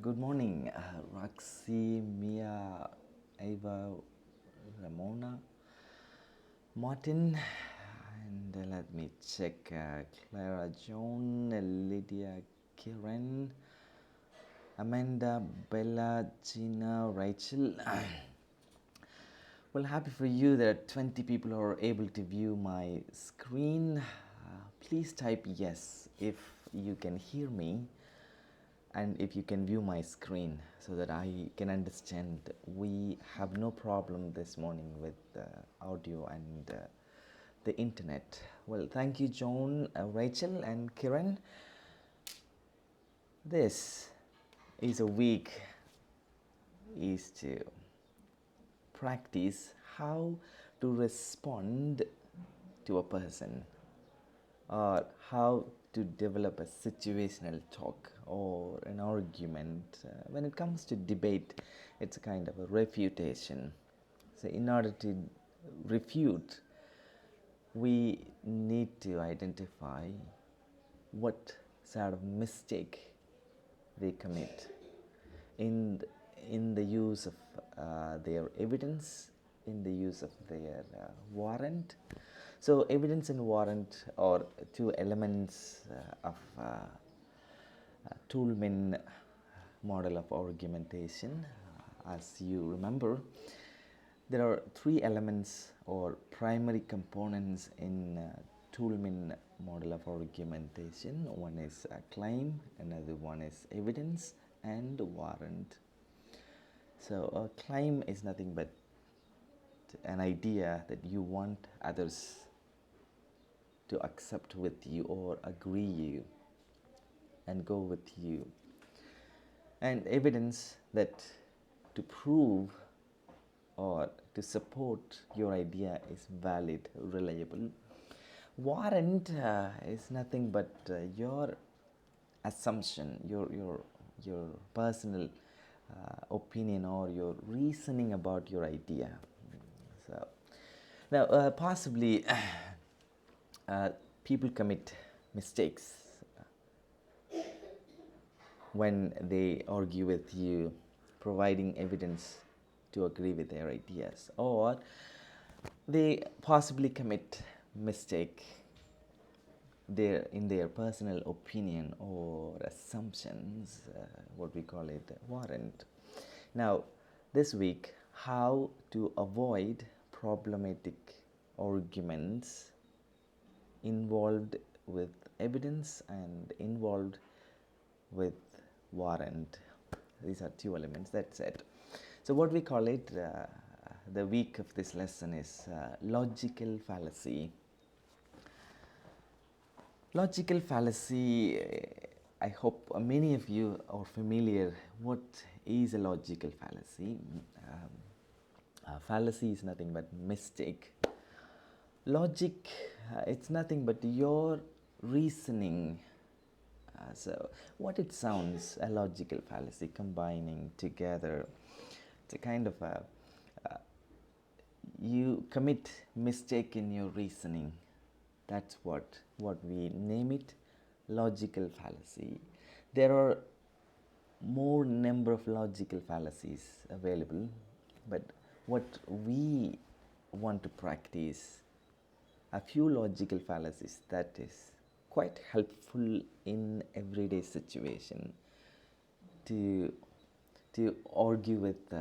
Good morning, Roxy, Mia, Ava, Ramona, Martin, and let me check Clara, Joan, Lydia, Karen, Amanda, Bella, Gina, Rachel. Well, happy for you that 20 people are able to view my screen. Please type yes if you can hear me and if you can view my screen so that I can understand. We have no problem this morning with audio and the internet. Well, thank you, Joan, Rachel, and Kiran. This is a week is to practice how to respond to a person or how to develop a situational talk or an argument. When it comes to debate, it's a kind of a refutation. So in order to refute, we need to identify what sort of mistake they commit in in the use of their evidence, in the use of their warrant. So evidence and warrant are two elements of Toolman model of argumentation. As you remember, there are three elements or primary components in Toolman model of argumentation. One is claim, another one is evidence, and warrant. So a claim is nothing but an idea that you want others to accept with you or agree you and go with you, and evidence that to prove or to support your idea is valid, reliable. Warrant is nothing but your assumption, your personal opinion or your reasoning about your idea. So now possibly people commit mistakes when they argue with you, providing evidence to agree with their ideas, or they possibly commit mistake in their personal opinion or assumptions, what we call it warrant. Now, this week, how to avoid problematic arguments involved with evidence and involved with warrant. These are two elements, that's it. So what we call it, the week of this lesson is logical fallacy. Logical fallacy, I hope many of you are familiar what is a logical fallacy. Fallacy is nothing but mistake. Logic, it's nothing but your reasoning. So what it sounds, a logical fallacy, combining together. It's a kind of a, you commit mistake in your reasoning. That's what we name it, logical fallacy. There are more number of logical fallacies available, but what we want to practice, a few logical fallacies that is quite helpful in everyday situation to argue with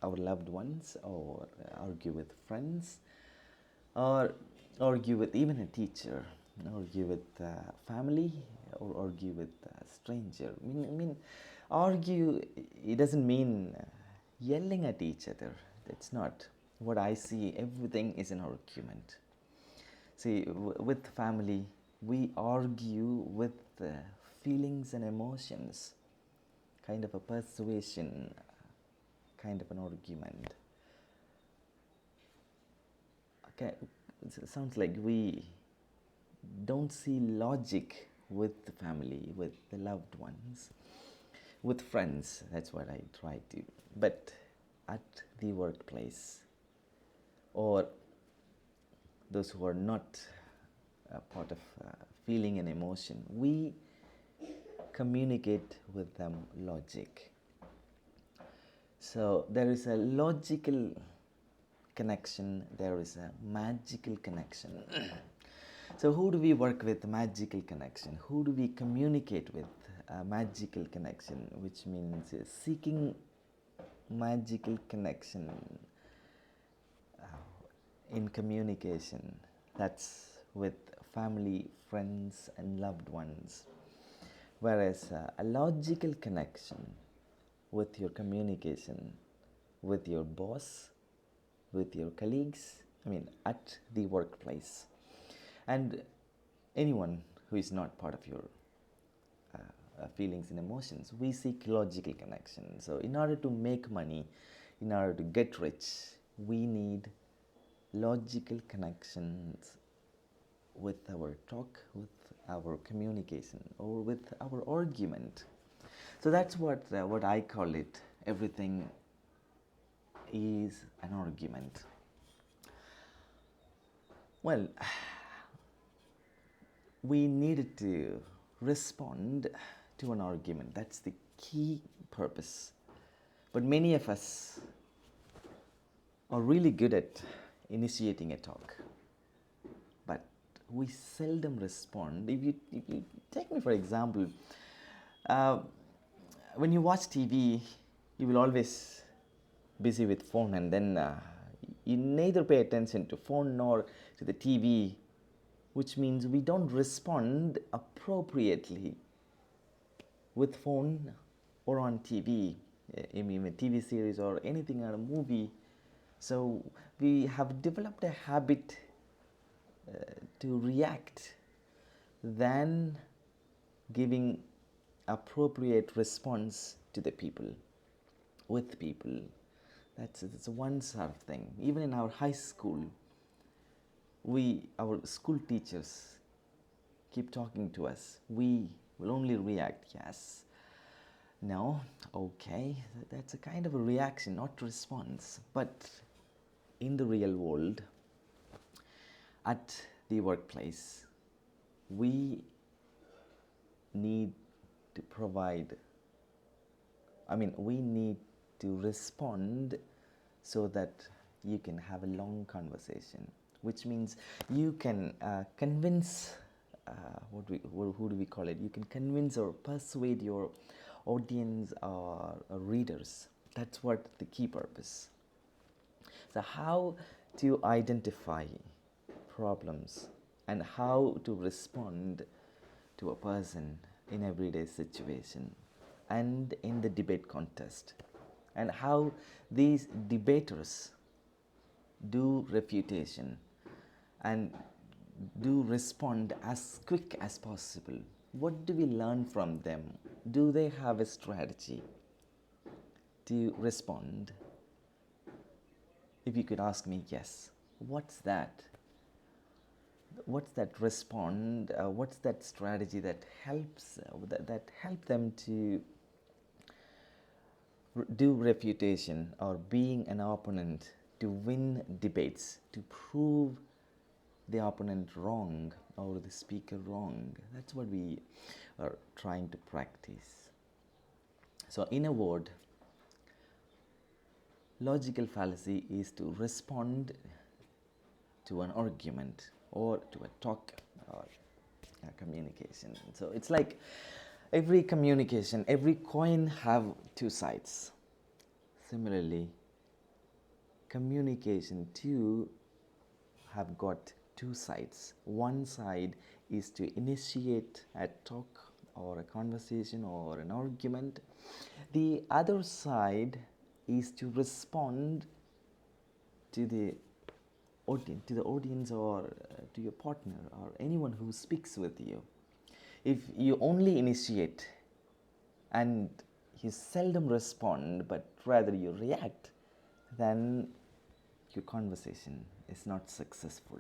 our loved ones, or argue with friends, or argue with even a teacher, argue with family, or argue with a stranger. I mean, argue, it doesn't mean yelling at each other. That's not what I see. Everything is an argument. See, with family, we argue with feelings and emotions, kind of a persuasion, kind of an argument. Okay, it sounds like we don't see logic with the family, with the loved ones, with friends. That's what I try to. But at the workplace, or those who are not part of feeling and emotion, we communicate with them logic. So there is a logical connection, there is a magical connection. So who do we work with? Magical connection. Who do we communicate with? A magical connection, which means seeking magical connection in communication. That's with family, friends, and loved ones. Whereas a logical connection with your communication with your boss, with your colleagues, at the workplace, and anyone who is not part of your feelings and emotions. We seek logical connection. So in order to make money, in order to get rich, we need logical connections with our talk, with our communication, or with our argument. So that's what I call it. Everything is an argument. Well, we needed to respond to an argument. That's the key purpose. But many of us are really good at initiating a talk, but we seldom respond. If you take me for example, when you watch TV, you will always busy with phone, and then you neither pay attention to phone nor to the TV, which means we don't respond appropriately with phone or on TV, a TV series or anything, or a movie. So we have developed a habit to react than giving appropriate response to the people, with people. That's one sort of thing. Even in our high school, our school teachers keep talking to us. We will only react, yes, no, okay. That's a kind of a reaction, not response. But in the real world, at the workplace, we need to provide, we need to respond so that you can have a long conversation, which means you can convince, who do we call it? You can convince or persuade your audience or readers. That's what the key purpose. So how to identify problems and how to respond to a person in everyday situation and in the debate contest, and how these debaters do refutation and do respond as quick as possible. What do we learn from them? Do they have a strategy to respond? If you could ask me, yes. What's that? What's that respond? What's that strategy that helps that help them to do refutation or being an opponent, to win debates, to prove the opponent wrong or the speaker wrong? That's what we are trying to practice. So in a word, logical fallacy is to respond to an argument or to a talk or a communication. So it's like every communication, every coin have two sides. Similarly, communication too have got two sides. One side is to initiate a talk or a conversation or an argument. The other side is to respond to the audience or to your partner or anyone who speaks with you. If you only initiate and you seldom respond, but rather you react, then your conversation is not successful.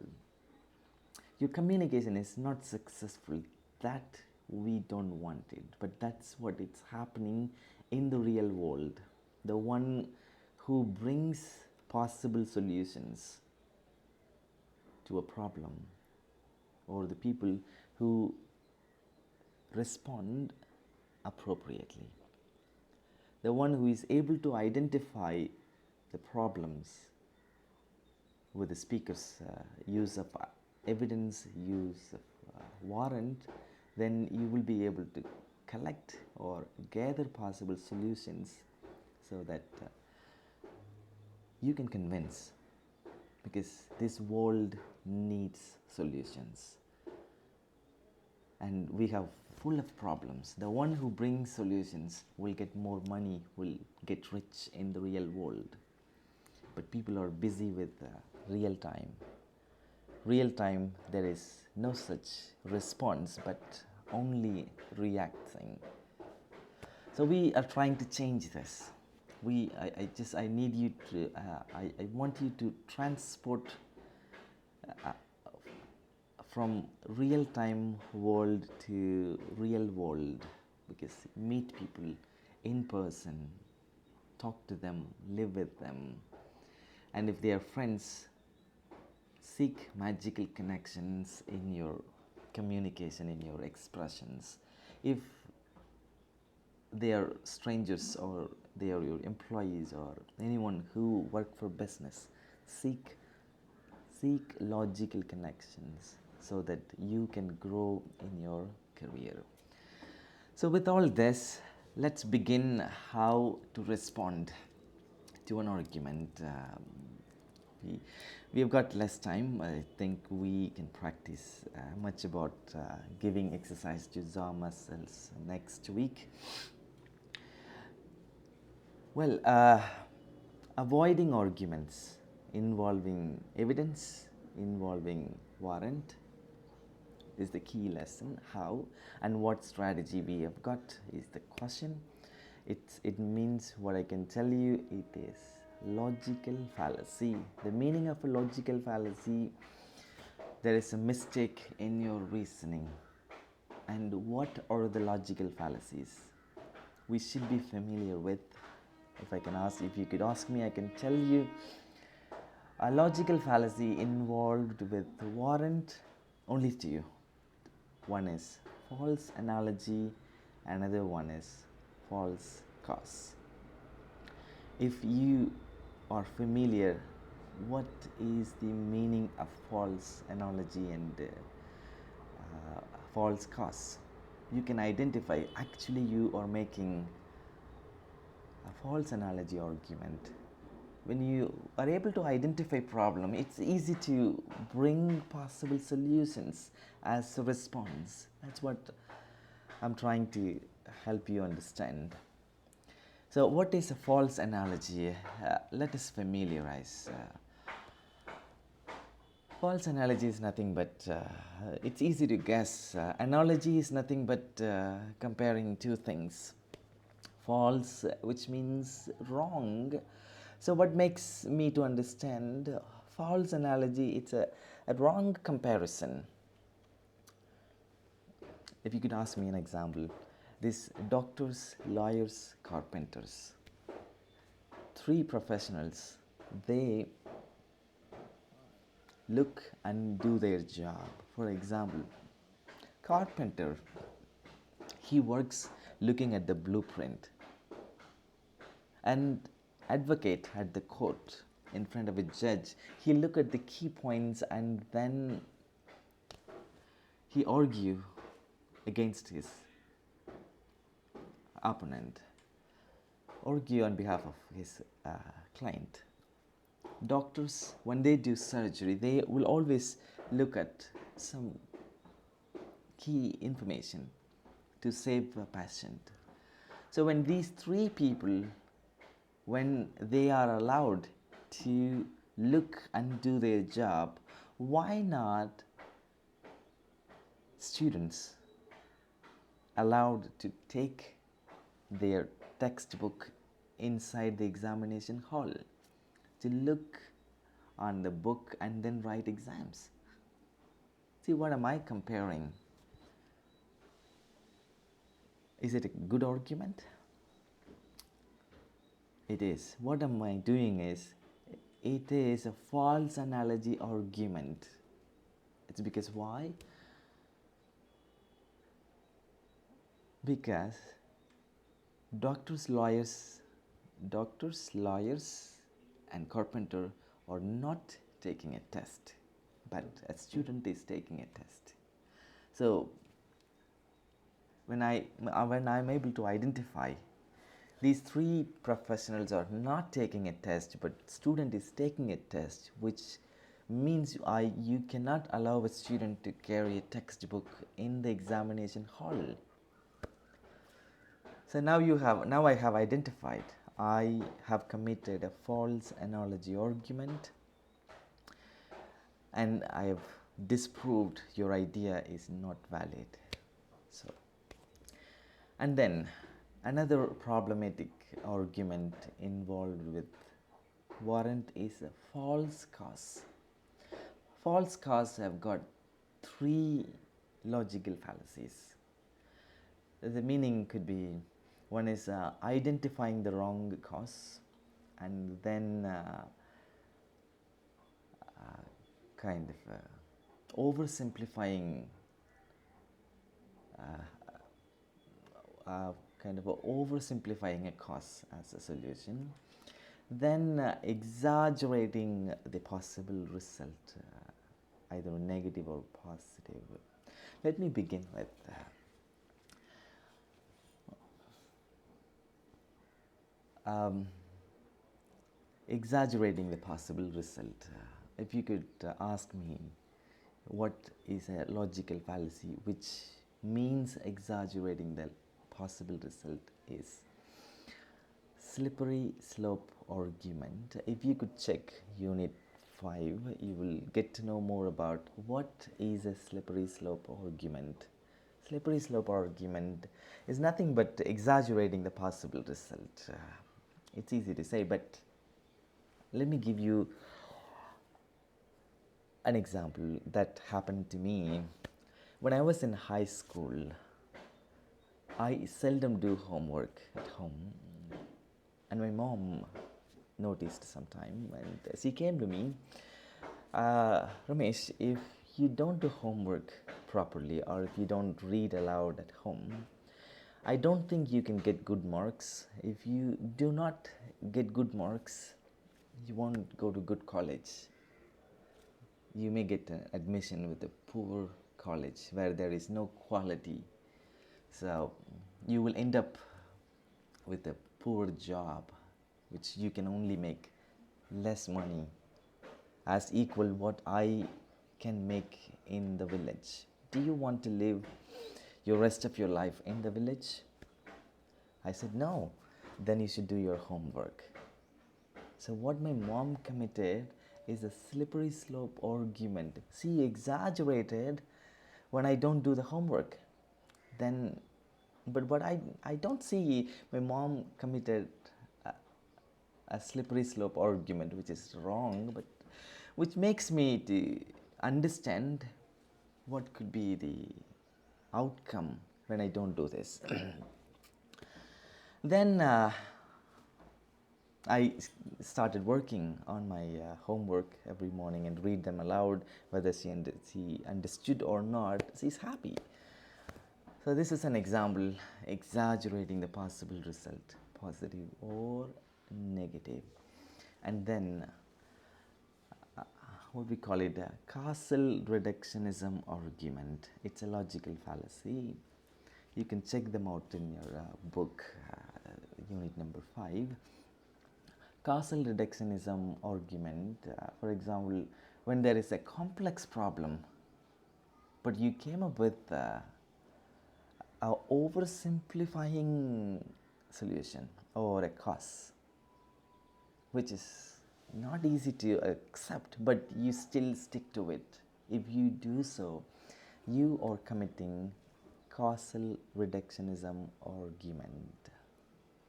Your communication is not successful. That we don't want it, but that's what it's happening in the real world. The one who brings possible solutions to a problem, or the people who respond appropriately. The one who is able to identify the problems with the speaker's use of evidence, use of warrant, then you will be able to collect or gather possible solutions so that you can convince, because this world needs solutions and we have full of problems. The one who brings solutions will get more money, will get rich in the real world. But people are busy with real time. Real time, there is no such response, but only reacting. So we are trying to change this. I need you to, I want you to transport from real time world to real world, because meet people in person, talk to them, live with them, and if they are friends, seek magical connections in your communication, in your expressions. If they are strangers or they are your employees or anyone who work for business, seek logical connections so that you can grow in your career. So with all this, let's begin how to respond to an argument. We have got less time. I think we can practice much about giving exercise to our muscles next week. Well, avoiding arguments involving evidence, involving warrant is the key lesson. How and what strategy we have got is the question. It means, what I can tell you, it is logical fallacy. The meaning of a logical fallacy: there is a mistake in your reasoning. And what are the logical fallacies we should be familiar with? If you could ask me, I can tell you a logical fallacy involved with warrant only two. One is false analogy, another one is false cause. If you are familiar what is the meaning of false analogy and false cause, you can identify actually you are making a false analogy argument. When you are able to identify problem, it's easy to bring possible solutions as a response. That's what I'm trying to help you understand. So what is a false analogy? Let us familiarize. False analogy is nothing but, it's easy to guess. Analogy is nothing but comparing two things. False, which means wrong. So what makes me to understand false analogy? It's a wrong comparison. If you could ask me an example, these doctors, lawyers, carpenters, three professionals, they look and do their job. For example, carpenter, he works looking at the blueprint, and advocate at the court in front of a judge, he look at the key points and then he argue against his opponent, argue on behalf of his client. Doctors, when they do surgery, they will always look at some key information to save a patient. So when these three people, when they are allowed to look and do their job, why not students allowed to take their textbook inside the examination hall, to look on the book and then write exams? See, what am I comparing? Is it a good argument? It is. What am I doing is, it is a false analogy argument. It's because why? Because Doctors, lawyers, and carpenter are not taking a test, but a student is taking a test. So when I'm able to identify these three professionals are not taking a test, but student is taking a test, which means you cannot allow a student to carry a textbook in the examination hall. So now I have identified I have committed a false analogy argument, and I have disproved your idea is not valid. So, and then another problematic argument involved with warrant is a false cause. False cause have got three logical fallacies. The meaning could be, one is identifying the wrong cause, and then kind of oversimplifying oversimplifying a cause as a solution, then exaggerating the possible result, either negative or positive. Let me begin with exaggerating the possible result. If you could ask me what is a logical fallacy which means exaggerating the possible result, is slippery slope argument. If you could check unit 5, you will get to know more about what is a slippery slope argument. Slippery slope argument is nothing but exaggerating the possible result. It's easy to say, but let me give you an example that happened to me. When I was in high school, I seldom do homework at home, and my mom noticed sometime, and she came to me, Ramesh, if you don't do homework properly, or if you don't read aloud at home, I don't think you can get good marks. If you do not get good marks, you won't go to good college. You may get an admission with a poor college where there is no quality. So you will end up with a poor job, which you can only make less money as equal what I can make in the village. Do you want to live your rest of your life in the village? I said, no. Then you should do your homework. So what my mom committed is a slippery slope argument. She exaggerated when I don't do the homework. Then, but what I don't see my mom committed a slippery slope argument, which is wrong, but which makes me to understand what could be the outcome when I don't do this. Then I started working on my homework every morning and read them aloud. Whether she understood or not, she's happy. So this is an example, exaggerating the possible result, positive or negative. And then what we call it, a causal reductionism argument. It's a logical fallacy. You can check them out in your book, unit number 5. Causal reductionism argument, for example, when there is a complex problem, but you came up with a oversimplifying solution or a cause, which is not easy to accept, but you still stick to it. If you do so, you are committing causal reductionism argument.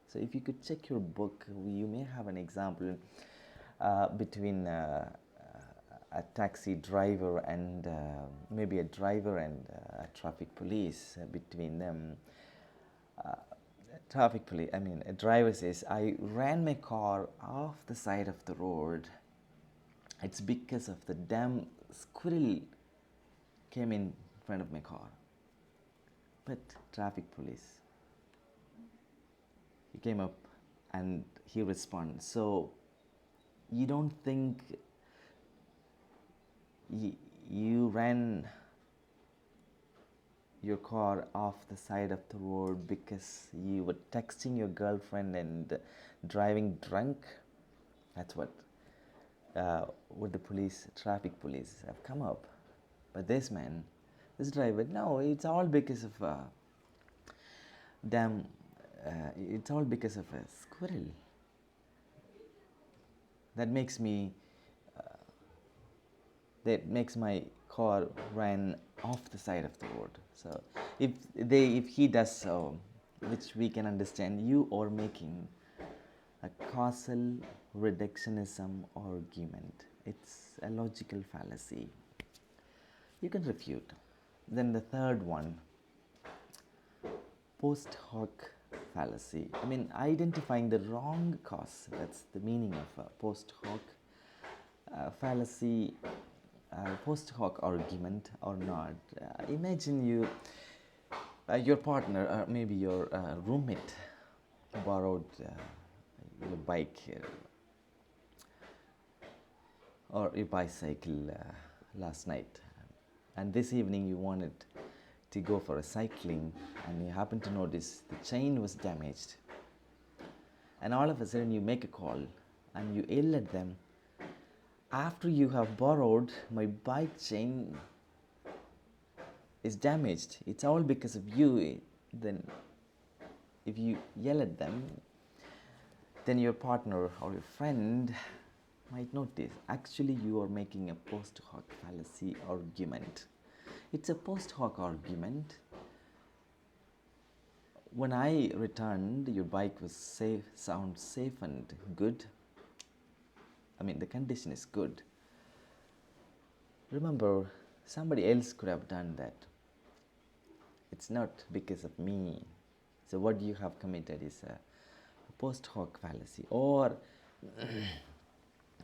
So if you could check your book, you may have an example between a taxi driver and maybe a driver and a traffic police. Between them, a driver says, I ran my car off the side of the road. It's because of the damn squirrel came in front of my car. But traffic police, came up and he responded. So you don't think you ran your car off the side of the road because you were texting your girlfriend and driving drunk? That's what the traffic police have come up. But this man, this driver, no, it's all because of damn, it's all because of a squirrel. That makes me, that makes my car run off the side of the road. So if he does so, which we can understand, you are making a causal reductionism argument. It's a logical fallacy. You can refute. Then the third one, post hoc fallacy. I mean, identifying the wrong cause. That's the meaning of post hoc fallacy, post hoc argument or not. Imagine your partner, or maybe your roommate, borrowed your bike or your bicycle last night, and this evening you wanted to go for a cycling, and you happen to notice the chain was damaged, and all of a sudden you make a call and you yell at them, after you have borrowed my bike chain is damaged, it's all because of you. Then if you yell at them, then your partner or your friend might notice actually you are making a post hoc fallacy argument. It's a post hoc argument. When I returned, your bike was sound safe and good. I mean, the condition is good. Remember, somebody else could have done that. It's not because of me. So what you have committed is a post hoc fallacy, or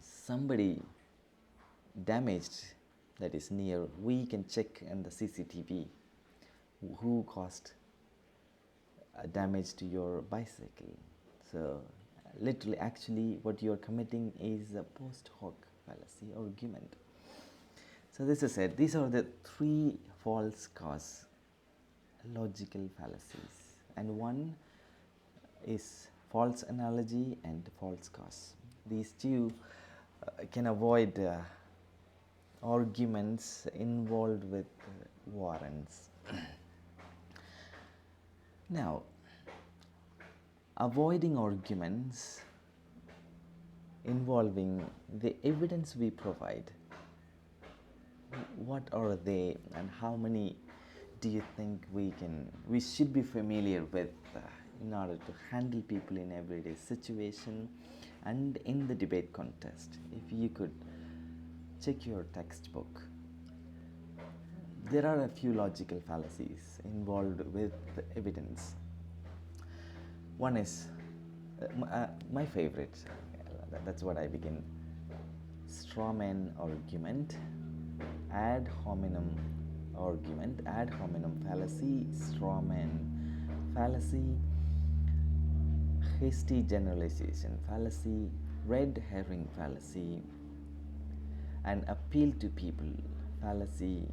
somebody damaged that is near. We can check in the CCTV who caused damage to your bicycle. So literally, actually, what you are committing is a post hoc fallacy argument. So this is it. These are the three false cause logical fallacies, and one is false analogy and false cause. These two can avoid arguments involved with warrants. Now, avoiding arguments involving the evidence we provide, what are they and how many do you think we should be familiar with in order to handle people in everyday situation and in the debate contest? If you could check your textbook, there are a few logical fallacies involved with evidence. One is my favorite, that's what I begin: straw man argument, ad hominem argument, ad hominem fallacy, straw man fallacy, hasty generalization fallacy, red herring fallacy, and appeal to people fallacy,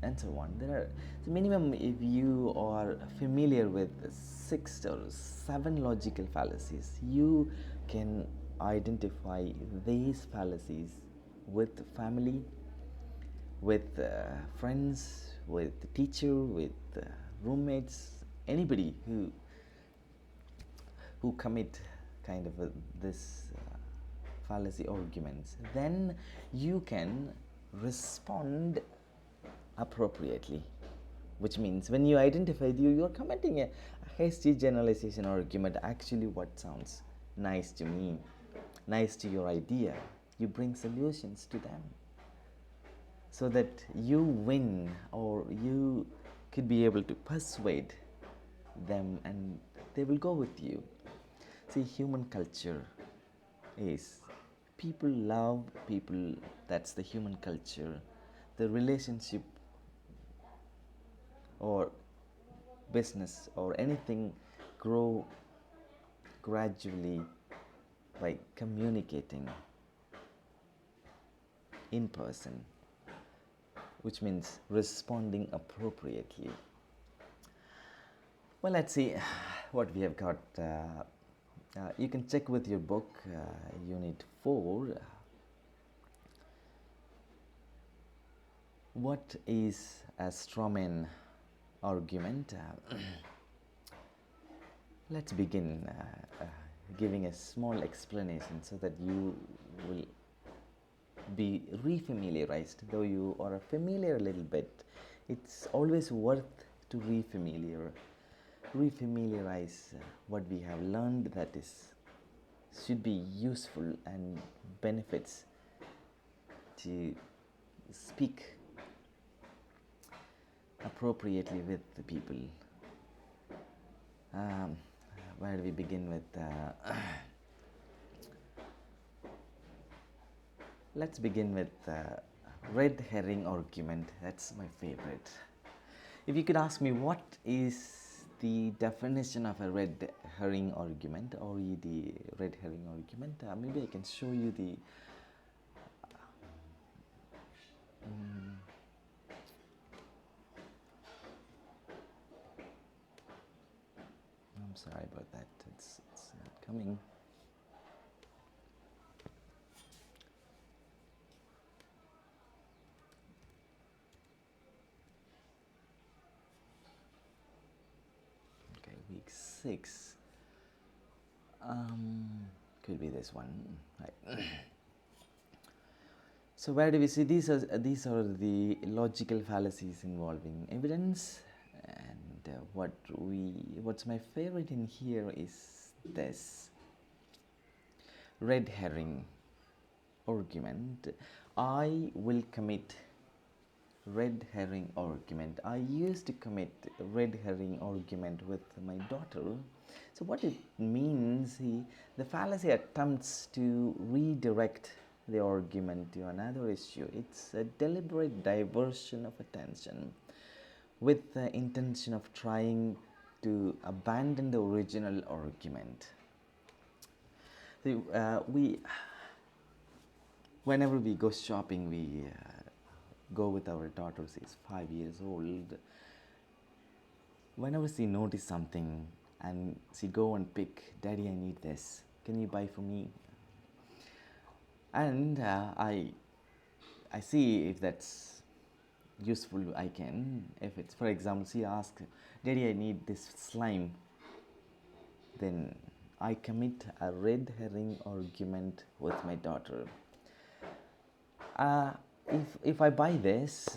and so on. There are the minimum, if you are familiar with 6 or 7 logical fallacies, you can identify these fallacies with family, with friends, with teacher, with roommates, anybody who commit kind of this fallacy arguments. Then you can respond appropriately, which means when you identify you're committing a hasty generalization argument, actually what sounds nice to me, nice to your idea, you bring solutions to them so that you win, or you could be able to persuade them and they will go with you. See, human culture is people love people. That's the human culture. The relationship or business or anything grow gradually by communicating in person, which means responding appropriately. Well, let's see what we have got. You can check with your book, Unit 4. What is a strawman argument? Let's begin giving a small explanation so that you will be refamiliarized. Though you are familiar a little bit, it's always worth to refamiliarize what we have learned that is should be useful and benefits to speak appropriately with the people. Where do we begin with? Let's begin with red herring argument. That's my favorite. If you could ask me what is the definition of a red herring argument, or the red herring argument, maybe I can show you the I'm sorry about that, it's not coming. Okay, week 6. Could be this one. Right. So where do we see these are the logical fallacies involving evidence, and what's my favorite in here is this red herring argument. I will commit red herring argument. I used to commit red herring argument with my daughter. So what it means, the fallacy attempts to redirect the argument to another issue. It's a deliberate diversion of attention with the intention of trying to abandon the original argument. So, whenever we go shopping, we go with our daughter. She's 5 years old. Whenever she notices something and she go and pick, "Daddy, I need this. Can you buy for me?" And I see if that's useful. I can. If it's, for example, she asks, "Daddy, I need this slime," then I commit a red herring argument with my daughter. If I buy this,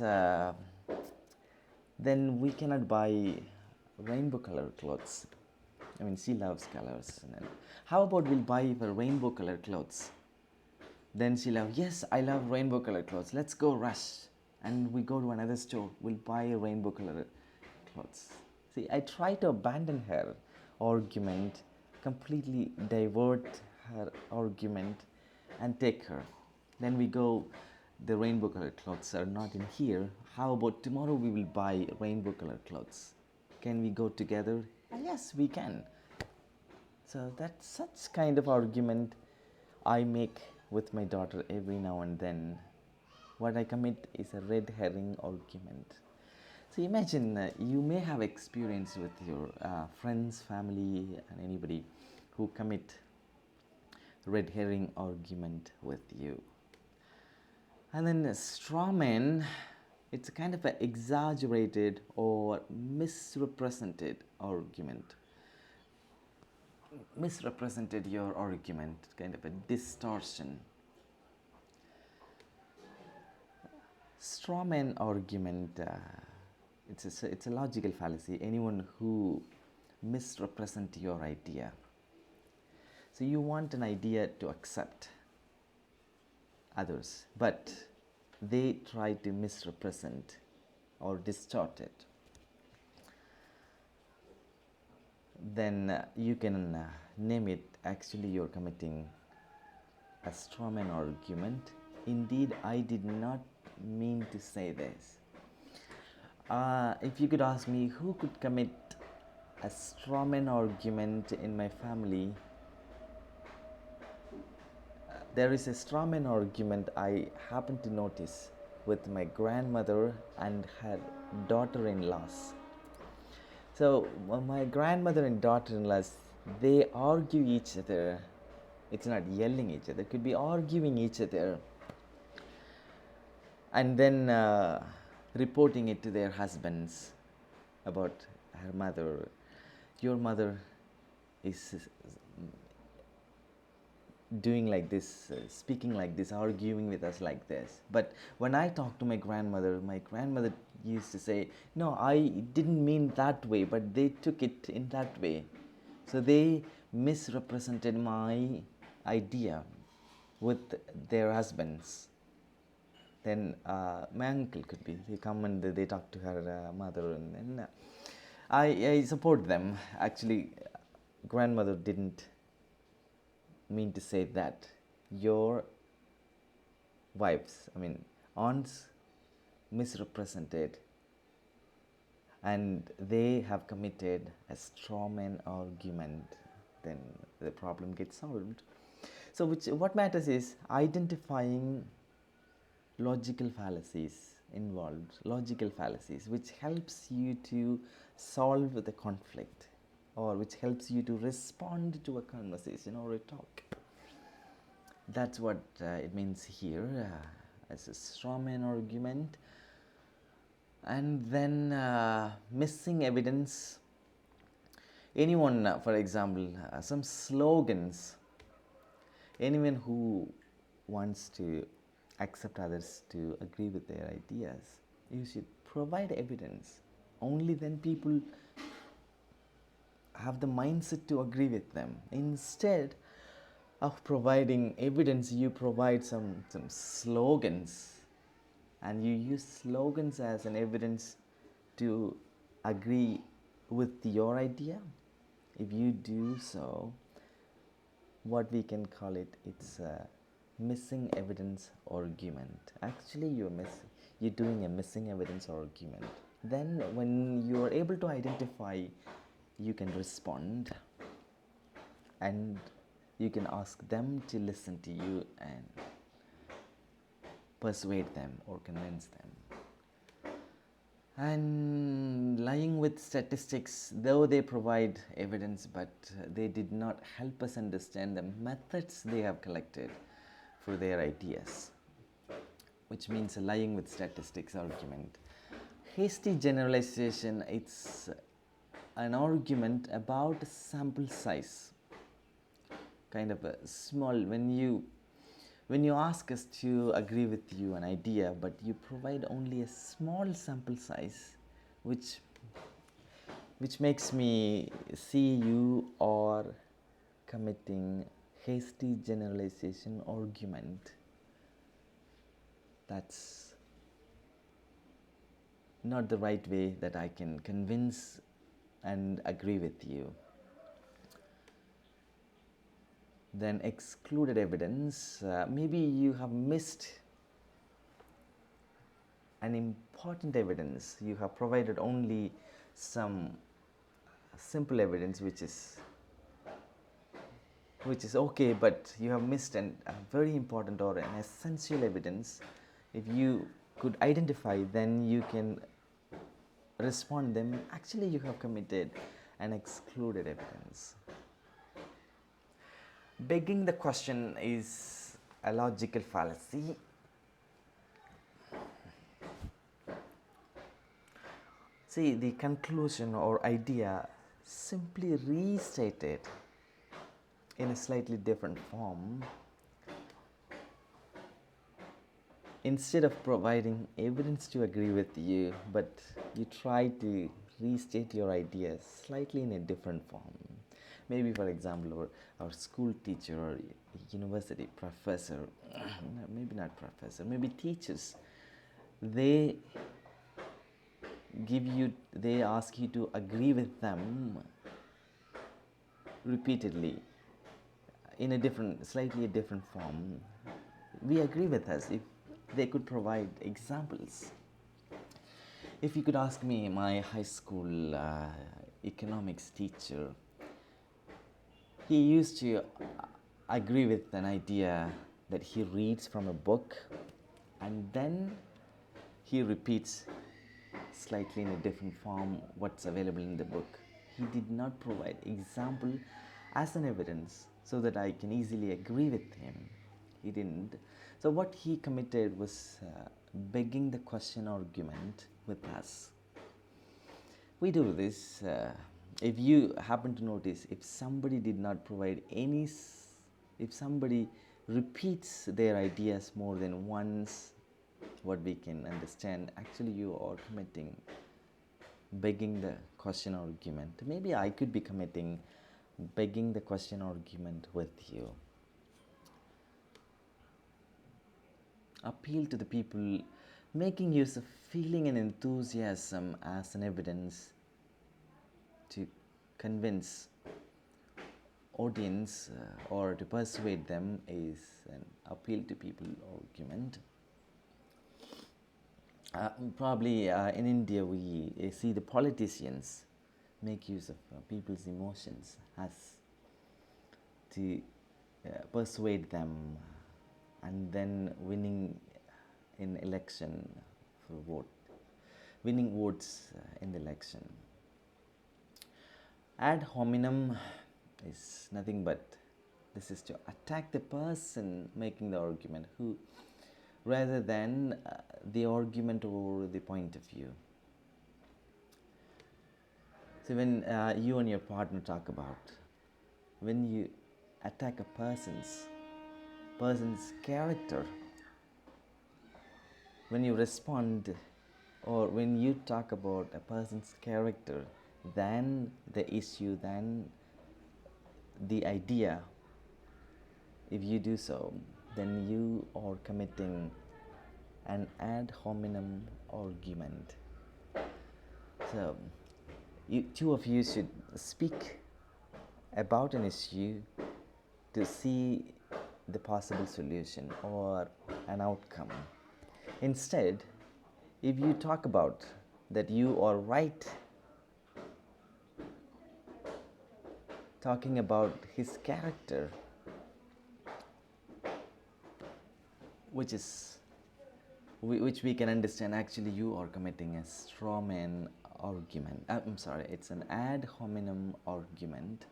then we cannot buy rainbow colored clothes. I mean, she loves colors. How about we'll buy her rainbow colored clothes? Then she'll have, "Yes, I love rainbow colored clothes. Let's go rush." And we go to another store. We'll buy a rainbow colored clothes. See, I try to abandon her argument, completely divert her argument, and take her. Then we go, "The rainbow colored clothes are not in here. How about tomorrow we will buy rainbow colored clothes? Can we go together?" Yes, we can. So that's such kind of argument I make with my daughter every now and then. What I commit is a red herring argument. So imagine you may have experience with your friends, family, and anybody who commit red herring argument with you. And then straw man, it's a kind of an exaggerated or misrepresented argument. Misrepresented your argument, kind of a distortion. Straw man argument, it's a logical fallacy. Anyone who misrepresent your idea. So you want an idea to accept others, but they try to misrepresent or distort it. Then you can name it. Actually, you're committing a strawman argument. Indeed, I did not mean to say this. If you could ask me who could commit a strawman argument in my family, There is a straw man argument I happen to notice with my grandmother and her daughter-in-laws. So my grandmother and daughter-in-laws, they argue each other. It's not yelling each other, it could be arguing each other, and then reporting it to their husbands about her mother. Your mother is doing like this, speaking like this, arguing with us like this. But when I talk to my grandmother used to say, no, I didn't mean that way, but they took it in that way. So they misrepresented my idea with their husbands. Then my uncle could be, they come and they talk to her mother, and then I support them. Actually, grandmother didn't mean to say that. Your wives, I mean aunts, misrepresented, and they have committed a straw man argument. Then the problem gets solved. So what matters is identifying logical fallacies involved, logical fallacies, which helps you to solve the conflict, or which helps you to respond to a conversation or a talk. That's what it means here as a straw man argument. And then missing evidence. Anyone, for example, some slogans. Anyone who wants to accept others to agree with their ideas, you should provide evidence. Only then people have the mindset to agree with them. Instead of providing evidence, you provide some slogans, and you use slogans as an evidence to agree with your idea. If you do so, what we can call it, it's a missing evidence argument. Actually, you're doing a missing evidence argument. Then when you are able to identify, you can respond, and you can ask them to listen to you and persuade them or convince them. And lying with statistics, though they provide evidence, but they did not help us understand the methods they have collected for their ideas, which means lying with statistics argument. Hasty generalization, it's an argument about sample size, kind of a small. When you ask us to agree with you an idea, but you provide only a small sample size, which makes me see you are committing hasty generalization argument. That's not the right way that I can convince and agree with you. Then excluded evidence. Maybe you have missed an important evidence. You have provided only some simple evidence which is okay, but you have missed a very important or an essential evidence. If you could identify, then you can respond them. Actually, you have committed an excluded evidence. Begging the question is a logical fallacy. See, the conclusion or idea simply restated in a slightly different form. Instead of providing evidence to agree with you, but you try to restate your ideas slightly in a different form. Maybe, for example, our school teacher or university professor, maybe not professor, maybe teachers, they ask you to agree with them repeatedly in a slightly different form. We agree with us if they could provide examples. If you could ask me, my high school economics teacher, he used to agree with an idea that he reads from a book and then he repeats slightly in a different form what's available in the book. He did not provide example as an evidence so that I can easily agree with him. He didn't. So what he committed was begging the question argument with us. We do this. If you happen to notice, if somebody did not provide any, if somebody repeats their ideas more than once, what we can understand, actually you are committing begging the question argument. Maybe I could be committing begging the question argument with you. Appeal to the people, making use of feeling and enthusiasm as an evidence to convince audience or to persuade them is an appeal to people argument. Probably in India we see the politicians make use of people's emotions as to persuade them and then winning in election for vote, winning votes in the election. Ad hominem is nothing but this is to attack the person making the argument who rather than the argument or the point of view. So when you and your partner talk about, when you attack a person's character, when you respond or when you talk about a person's character, then the issue, then the idea, if you do so, then you are committing an ad hominem argument. So two of you should speak about an issue to see the possible solution or an outcome. Instead, if you talk about that you are right, talking about his character, which we can understand actually you are committing a straw man argument. It's an ad hominem argument.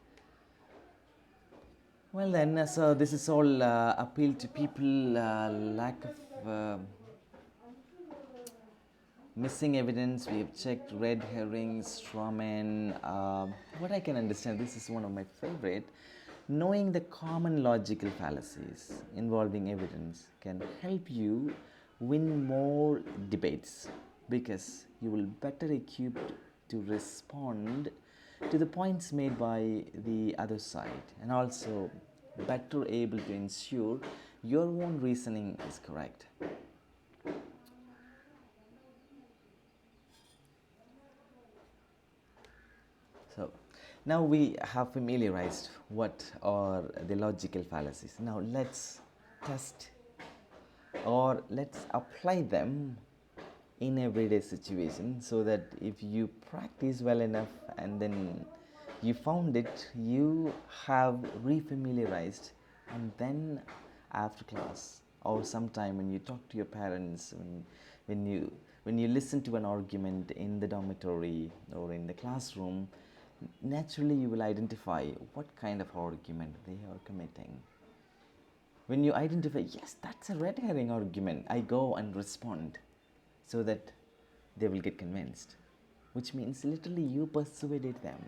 Well then, so this is all appeal to people, lack of missing evidence. We have checked red herrings, straw man. What I can understand, this is one of my favorite. Knowing the common logical fallacies involving evidence can help you win more debates because you will better equipped to respond to the points made by the other side and also better able to ensure your own reasoning is correct. So now we have familiarized what are the logical fallacies. Now let's test or let's apply them in everyday situation so that if you practice well enough and then you found it, you have refamiliarized, and then after class or sometime when you talk to your parents, when you listen to an argument in the dormitory or in the classroom, naturally you will identify what kind of argument they are committing. When you identify, yes, that's a red herring argument, I go and respond so that they will get convinced, which means literally you persuaded them.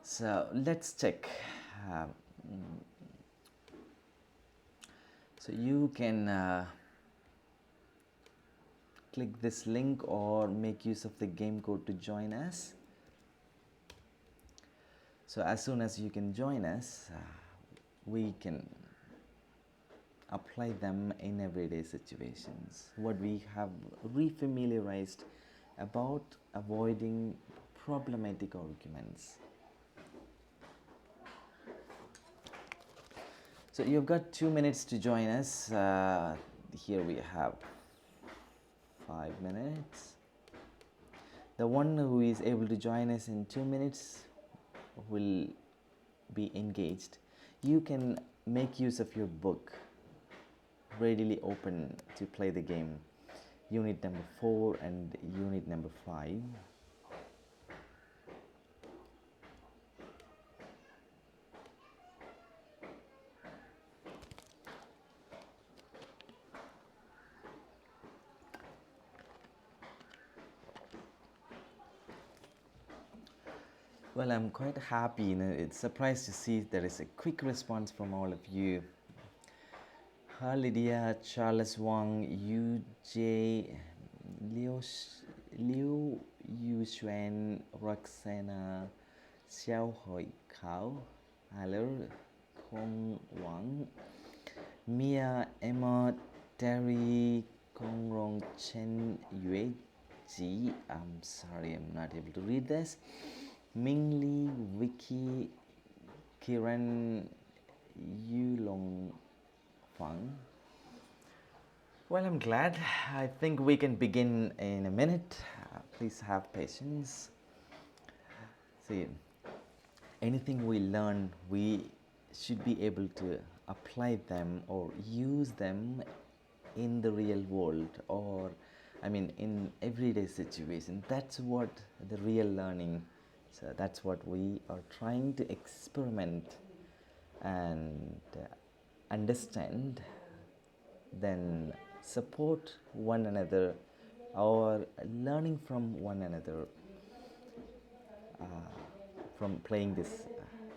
So let's check. So you can click this link or make use of the game code to join us. So as soon as you can join us, we can apply them in everyday situations. What we have refamiliarized about avoiding problematic arguments. So you've got 2 minutes to join us. Here we have 5 minutes. The one who is able to join us in 2 minutes will be engaged. you can make use of your book readily open to play the game. Unit number 4 and unit number 5. Well, I'm quite happy. It's surprised to see there is a quick response from all of you. Hi Lydia, Charles Wang, UJ, Liu Yuxuan, Roxana, Xiao Hoi Kao, hello, Kong Wang, Mia, Emma, Terry, Kong Rong Chen, Yue Ji. I'm sorry, I'm not able to read this. Ming Li, Vicky, Kiran, Yulong Fang. Well, I'm glad. I think we can begin in a minute. Please have patience. See, anything we learn, we should be able to apply them or use them in the real world, or in everyday situation. That's what the real learning. So that's what we are trying to experiment and understand, then support one another or learning from one another from playing this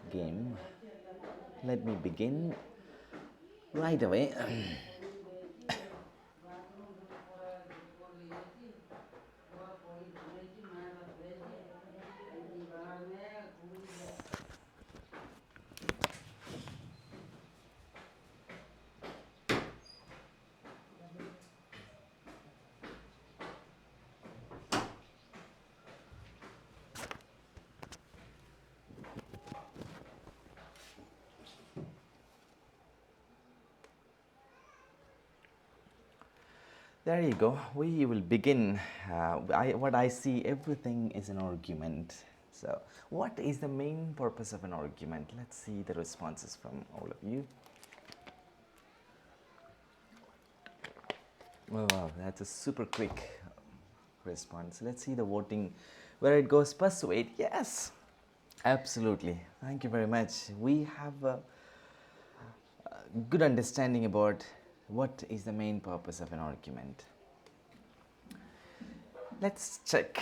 game. Let me begin right away. There you go. We will begin. What I see, everything is an argument. So, what is the main purpose of an argument? Let's see the responses from all of you. Oh, wow, that's a super quick response. Let's see the voting where it goes. Persuade, yes, absolutely. Thank you very much. We have a good understanding about what is the main purpose of an argument. Let's check.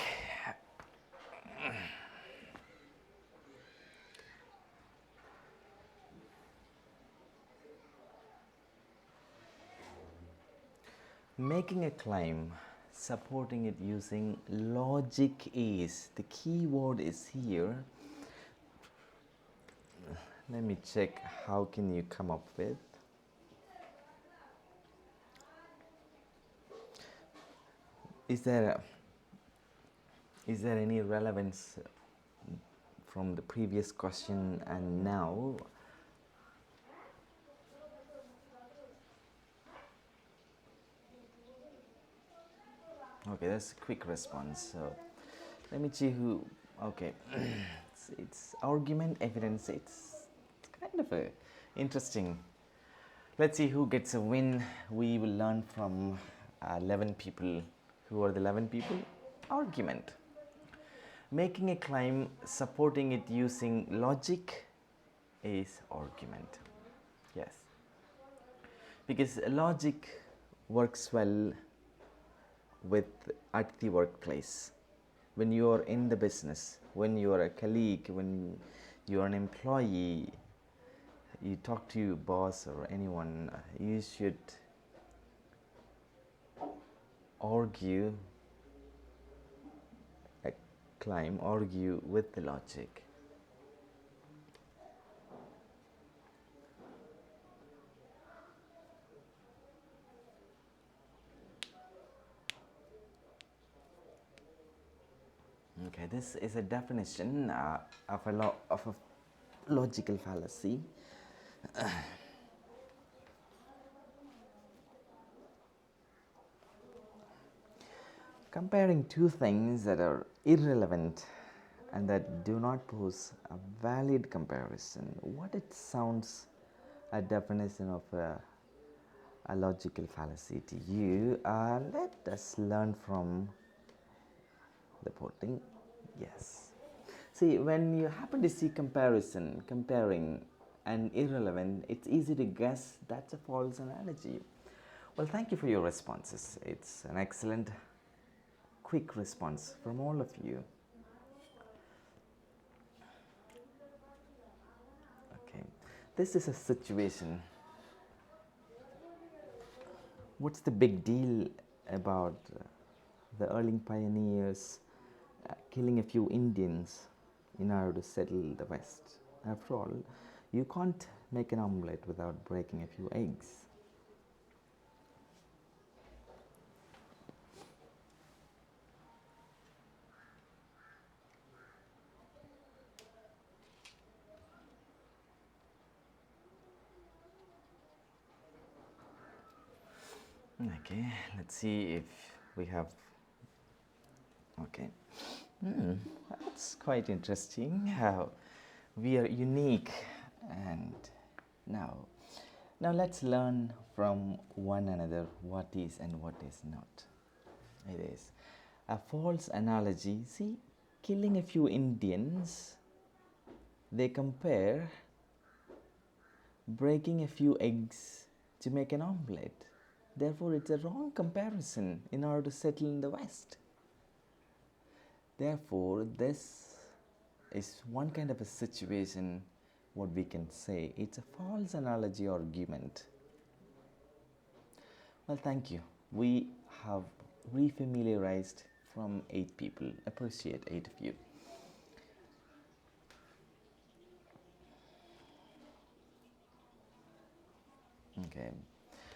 Making a claim, supporting it using logic is the key word is here. Let me check how can you come up with. Is there any relevance from the previous question and now? Okay, that's a quick response. So let me see who. Okay, it's argument evidence. It's kind of a interesting. Let's see who gets a win. We will learn from 11 people. Who are the 11 people? Argument. Making a claim, supporting it using logic is argument. Yes. Because logic works well at the workplace. When you are in the business, when you are a colleague, when you are an employee, you talk to your boss or anyone, you should argue with the logic. Okay, this is a definition of a logical fallacy. Comparing two things that are irrelevant and that do not pose a valid comparison. What it sounds a definition of a logical fallacy to you? Let us learn from the porting. Yes. See, when you happen to see comparison, comparing an irrelevant, it's easy to guess that's a false analogy. Well, thank you for your responses. It's an excellent, quick response from all of you. Okay, this is a situation. What's the big deal about the early pioneers killing a few Indians in order to settle the West? After all, you can't make an omelette without breaking a few eggs. Okay, let's see if we have. Okay, that's quite interesting how we are unique. And now let's learn from one another what is and what is not. It is a false analogy. See, killing a few Indians, they compare breaking a few eggs to make an omelette. Therefore, it's a wrong comparison in order to settle in the West. Therefore, this is one kind of a situation, what we can say. It's a false analogy argument. Well, thank you. We have refamiliarized from 8 people. Appreciate 8 of you. Okay.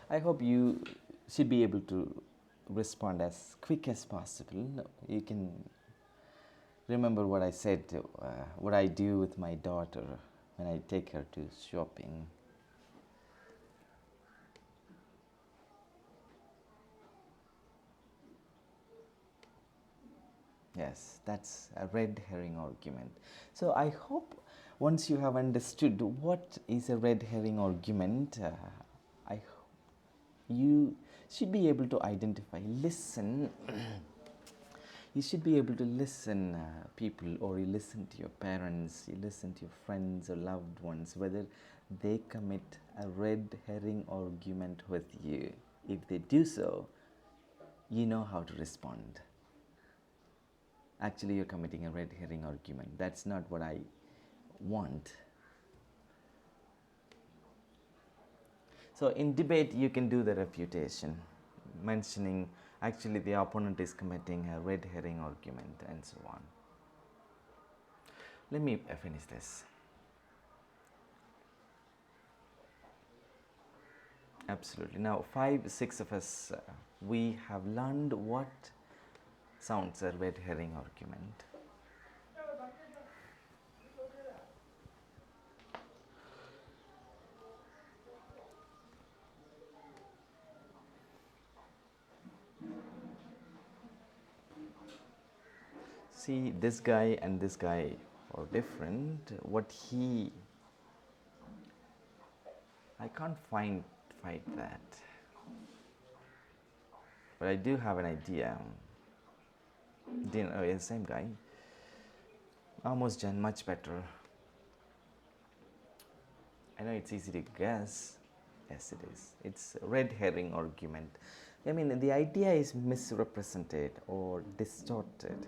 I hope you should be able to respond as quick as possible. You can remember what I said, what I do with my daughter when I take her to shopping. Yes, that's a red herring argument. So I hope once you have understood what is a red herring argument, you should be able to identify, listen. You should be able to listen people, or you listen to your parents, you listen to your friends or loved ones, whether they commit a red herring argument with you. If they do so, you know how to respond. Actually, you're committing a red herring argument. That's not what I want. So in debate, you can do the refutation, mentioning actually the opponent is committing a red herring argument and so on. Let me finish this. Absolutely. Now, 5, 6 of us, we have learned what sounds a red herring argument. See, this guy and this guy are different. I can't fight that. But I do have an idea. Same guy. Almost done, much better. I know it's easy to guess. Yes, it is. It's a red herring argument. I mean, the idea is misrepresented or distorted.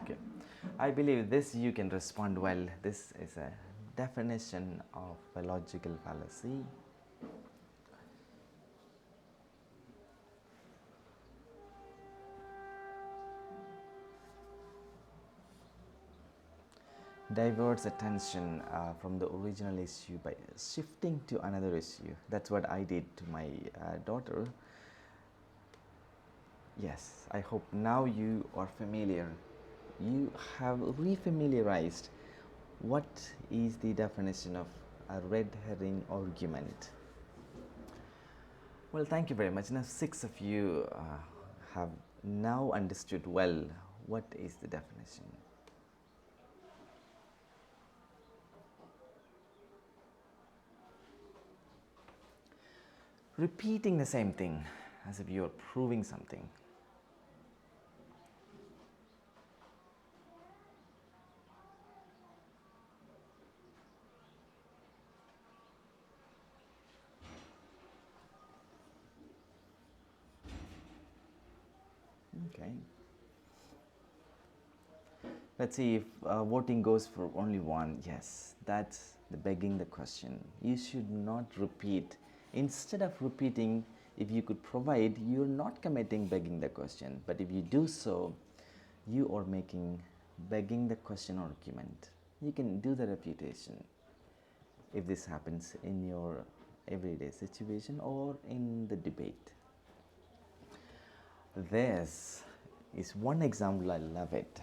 Okay. I believe this you can respond well. This is a definition of a logical fallacy. Diverts attention from the original issue by shifting to another issue. That's what I did to my daughter. Yes, I hope now you are familiar. You have refamiliarized what is the definition of a red herring argument. Well, thank you very much. Now, six of you have now understood well what is the definition. Repeating the same thing as if you are proving something. Okay. Let's see if voting goes for only one. Yes, that's the begging the question. You should not repeat. Instead of repeating, if you could provide, you're not committing begging the question. But if you do so, you are making begging the question argument. You can do the reputation if this happens in your everyday situation or in the debate. This is one example, I love it.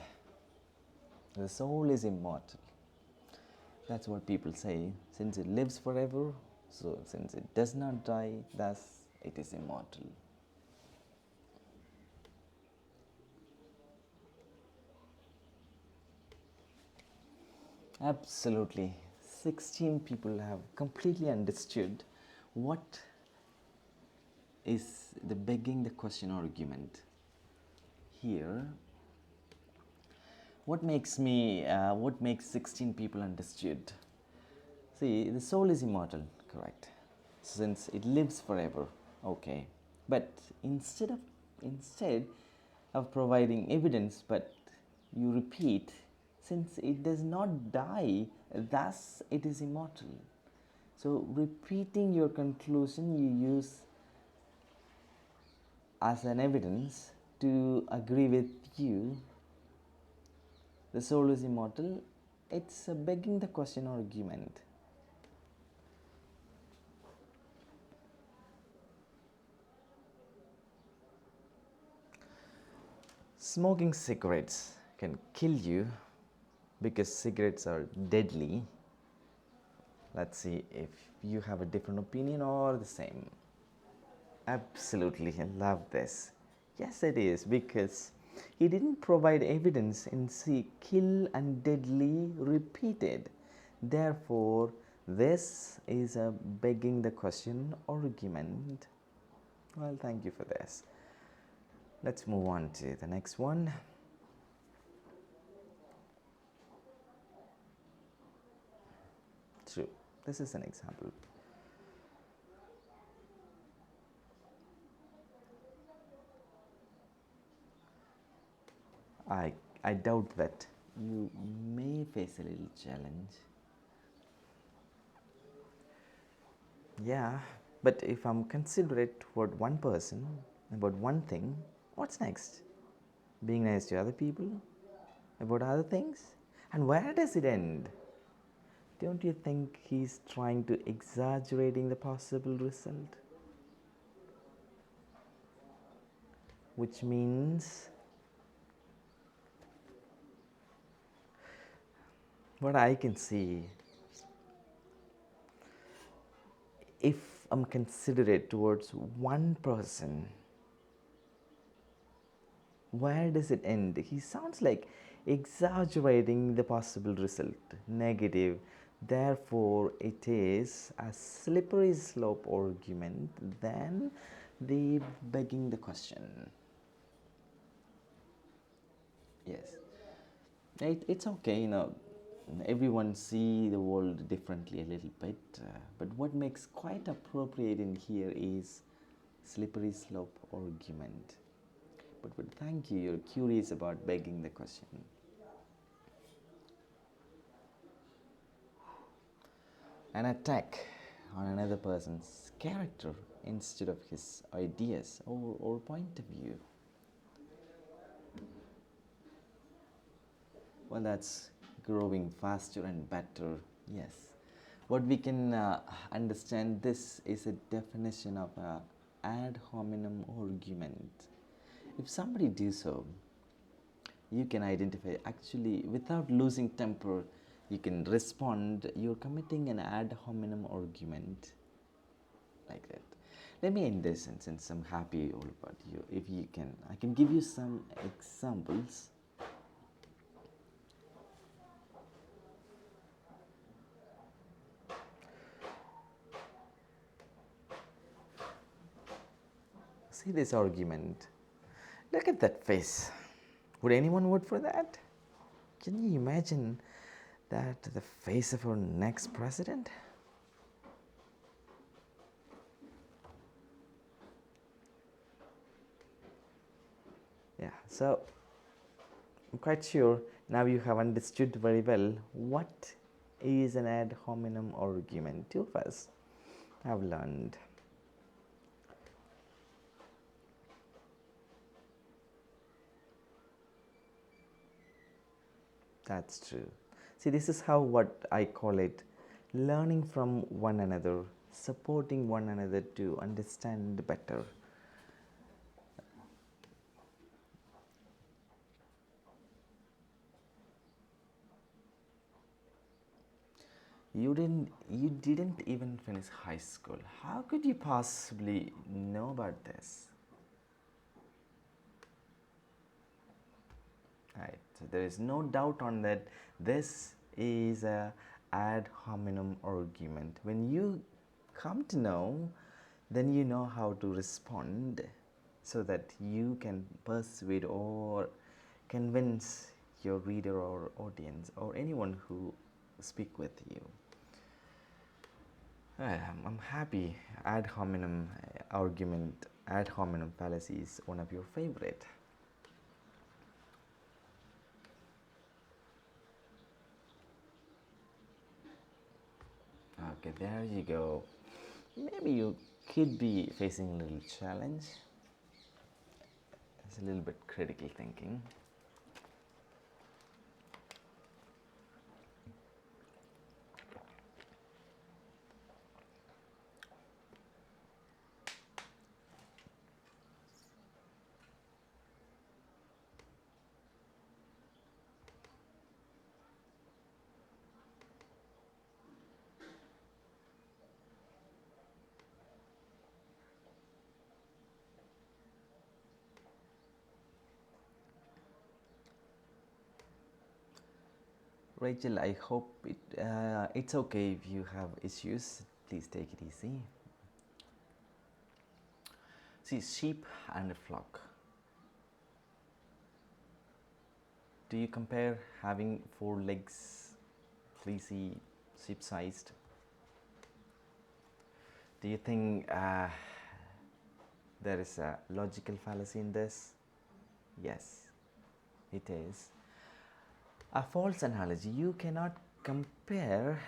The soul is immortal. That's what people say. Since it lives forever, so since it does not die, thus it is immortal. Absolutely. 16 people have completely understood what is the begging the question argument. Here, what makes 16 people understood? See, the soul is immortal, correct? Since it lives forever, okay. But instead of providing evidence, but you repeat, since it does not die, thus it is immortal. So repeating your conclusion you use as an evidence to agree with you, the soul is immortal. It's a begging the question argument. Smoking cigarettes can kill you because cigarettes are deadly. Let's see if you have a different opinion or the same. Absolutely, I love this. Yes, it is, because he didn't provide evidence in see kill and deadly repeated. Therefore, this is a begging the question argument. Well, thank you for this. Let's move on to the next one. True. This is an example. I doubt that you may face a little challenge. Yeah, but if I'm considerate toward one person, about one thing, what's next? Being nice to other people? About other things? And where does it end? Don't you think he's trying to exaggerating the possible result? Which means what I can see, if I'm considerate towards one person, where does it end? He sounds like exaggerating the possible result, negative. Therefore, it is a slippery slope argument than the begging the question. Yes, it's okay, everyone see the world differently a little bit, but what makes quite appropriate in here is slippery slope argument. But thank you, you're curious about begging the question. An attack on another person's character instead of his ideas or point of view. Well, that's growing faster and better, yes. What we can understand, this is a definition of a ad hominem argument. If somebody do so, you can identify, actually without losing temper, you can respond, you're committing an ad hominem argument like that. Let me end this, and since I'm happy all about you, if you can, I can give you some examples. See this argument. Look at that face. Would anyone vote for that? Can you imagine that the face of our next president? Yeah, so I'm quite sure now you have understood very well what is an ad hominem argument. Two of us have learned. That's true. See, this is how what I call it learning from one another, supporting one another to understand better. You didn't even finish high school. How could you possibly know about this? Right. So there is no doubt on that. This is a ad hominem argument. When you come to know, then you know how to respond so that you can persuade or convince your reader or audience or anyone who speak with you. I'm happy ad hominem argument, ad hominem fallacy is one of your favorite. Okay, there you go. Maybe you could be facing a little challenge. It's a little bit critical thinking. Rachel, I hope it's okay if you have issues. Please take it easy. See, sheep and a flock. Do you compare having 4 legs, fleecy, sheep-sized? Do you think there is a logical fallacy in this? Yes, it is. A false analogy. You cannot compare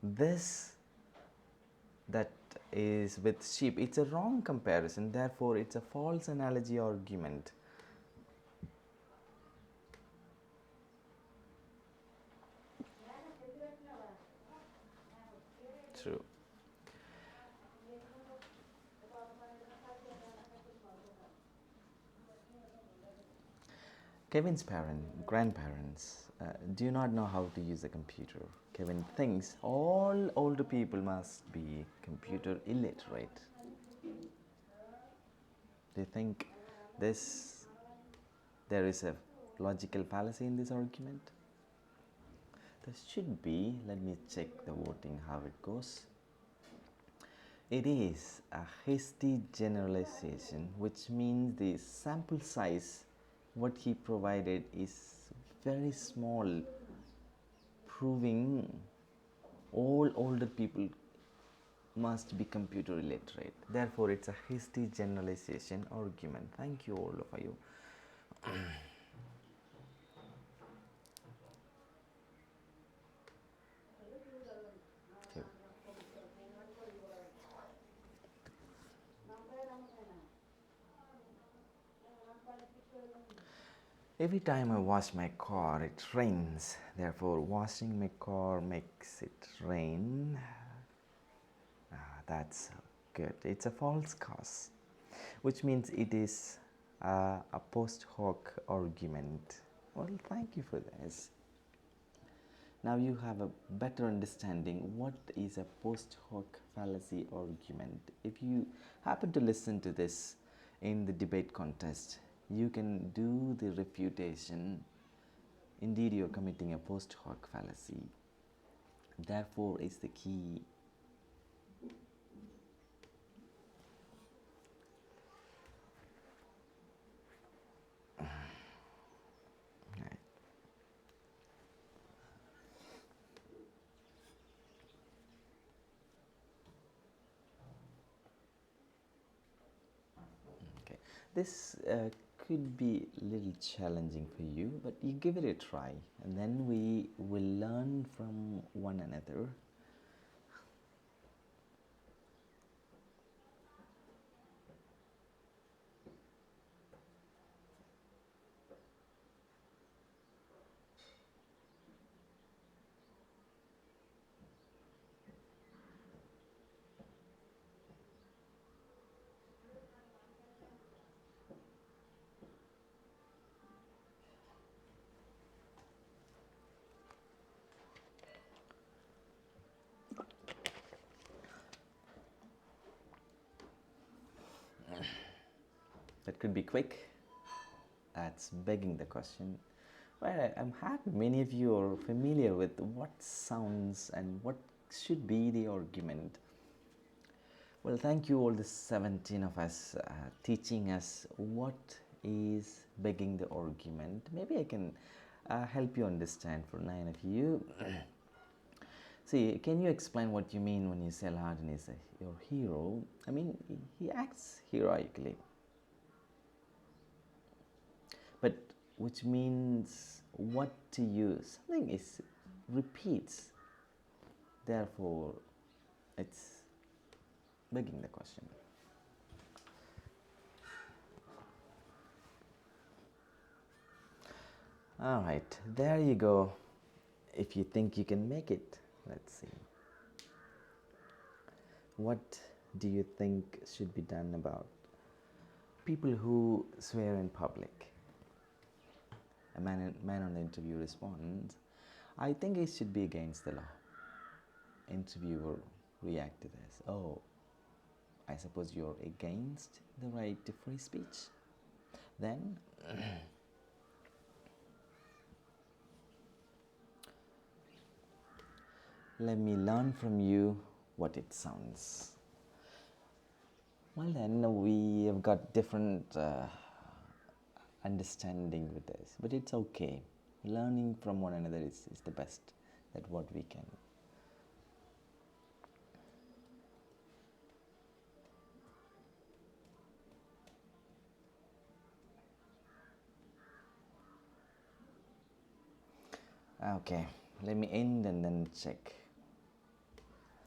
this that is with sheep. It's a wrong comparison, therefore it's a false analogy argument. True. Kevin's grandparents do not know how to use a computer. Kevin thinks all older people must be computer illiterate. Do you think there is a logical fallacy in this argument? There should be. Let me check the voting how it goes. It is a hasty generalization, which means the sample size what he provided is very small, proving all older people must be computer illiterate. Therefore, it's a hasty generalization argument. Thank you, all of you. Every time I wash my car, it rains. Therefore, washing my car makes it rain. That's good. It's a false cause, which means it is a post hoc argument. Well, thank you for this. Now you have a better understanding what is a post hoc fallacy argument. If you happen to listen to this in the debate contest, you can do the refutation. Indeed, you are committing a post hoc fallacy. Therefore, is the key. Okay, this could be a little challenging for you, but you give it a try, and then we will learn from one another. That could be quick. That's begging the question. Well, I'm happy many of you are familiar with what sounds and what should be the argument. Well, thank you all the 17 of us teaching us what is begging the argument. Maybe I can help you understand for 9 of you. See, can you explain what you mean when you say Aladdin is your hero? I mean, he acts heroically. But which means what to use? Something is repeats. Therefore, it's begging the question. All right, there you go. If you think you can make it, let's see. What do you think should be done about people who swear in public? A man on the interview responds, I think it should be against the law. Interviewer react to this. Oh, I suppose you're against the right to free speech? Then let me learn from you what it sounds. Well, then we have got different understanding with this, but it's okay. Learning from one another is the best that what we can. Okay, let me end and then check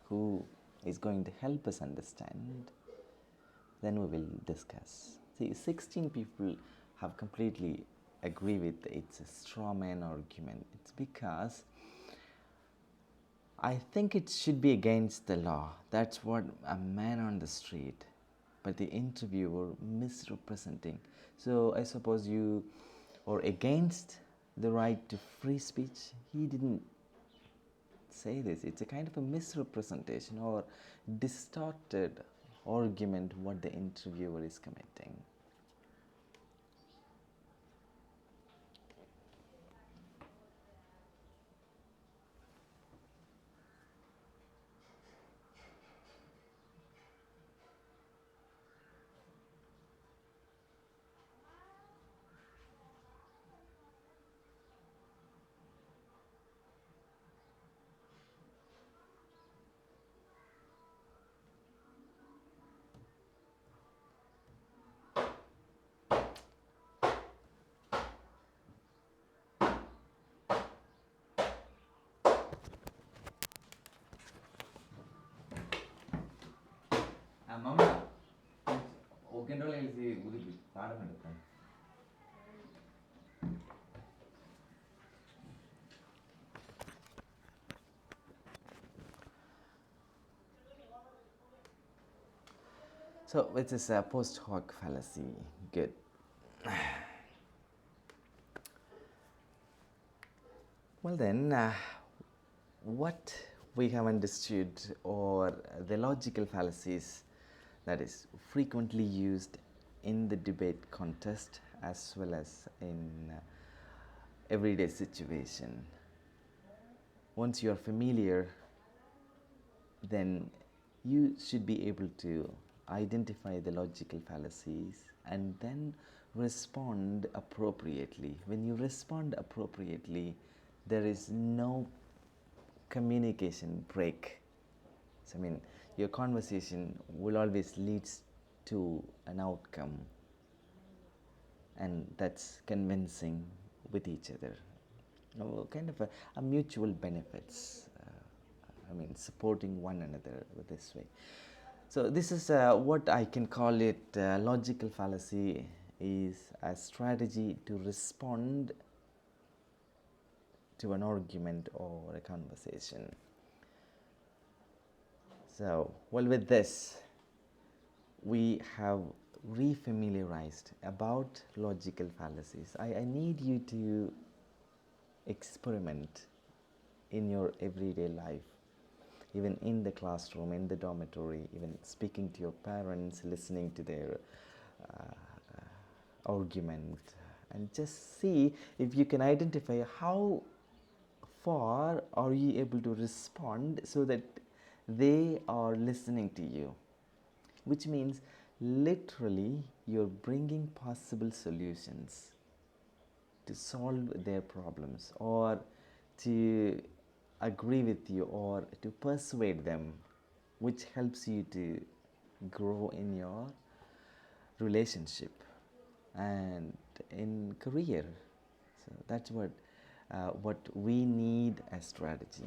who is going to help us understand. Then we will discuss. See, 16 people have completely agree with it's a straw man argument. It's because I think it should be against the law. That's what a man on the street, but the interviewer misrepresenting. So I suppose you are against the right to free speech. He didn't say this. It's a kind of a misrepresentation or distorted argument what the interviewer is committing. Mama, ഓക്കേണ്ടോളെ പാഠം എടുക്കാം. So it is a post hoc fallacy. Good. Well then, what we have understood, or the logical fallacies that is frequently used in the debate contest as well as in everyday situation. Once you are familiar, then you should be able to identify the logical fallacies and then respond appropriately. When you respond appropriately, there is no communication break. So, I mean, your conversation will always lead to an outcome, and that's convincing with each other. Kind of a mutual benefits. I mean, supporting one another this way. So this is what I can call it. Logical fallacy is a strategy to respond to an argument or a conversation. So, well, with this, we have refamiliarized about logical fallacies. I need you to experiment in your everyday life, even in the classroom, in the dormitory, even speaking to your parents, listening to their argument, and just see if you can identify how far are you able to respond so that they are listening to you, which means literally you're bringing possible solutions to solve their problems, or to agree with you, or to persuade them, which helps you to grow in your relationship and in career. So that's what we need as strategy,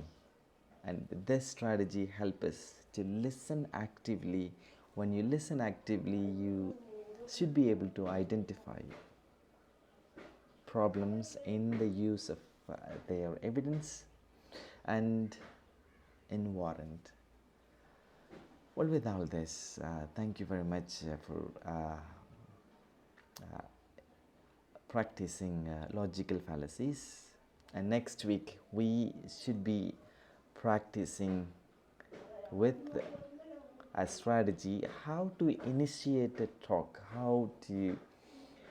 and this strategy helps us to listen actively. When you listen actively, you should be able to identify problems in the use of their evidence and in warrant. Well, with all this, thank you very much for practicing logical fallacies. And next week, we should be practicing with a strategy how to initiate a talk, how to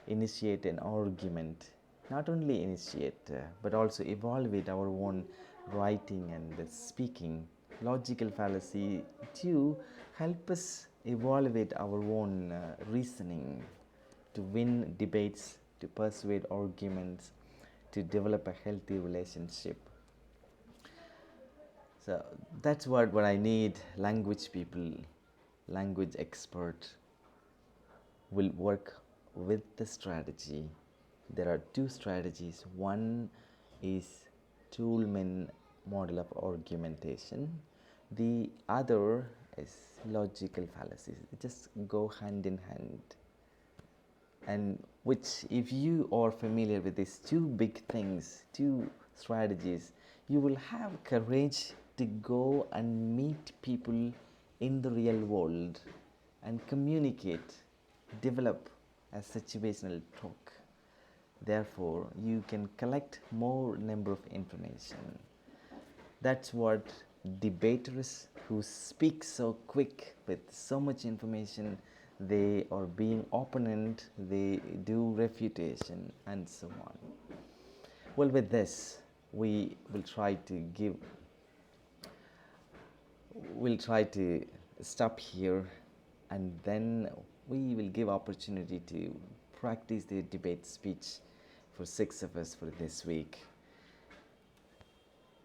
initiate an argument. Not only initiate, but also evaluate our own writing and speaking. Logical fallacy to help us evaluate our own reasoning, to win debates, to persuade arguments, to develop a healthy relationship. So that's what I need. Language people, language expert will work with the strategy. There are two strategies. One is Toolman model of argumentation. The other is logical fallacies. They just go hand in hand. And which, if you are familiar with these two big things, two strategies, you will have courage to go and meet people in the real world and communicate, develop a situational talk. Therefore, you can collect more number of information. That's what debaters who speak so quick with so much information, they are being opponent, they do refutation and so on. Well, with this, we'll try to stop here, and then we will give opportunity to practice the debate speech for 6 of us for this week.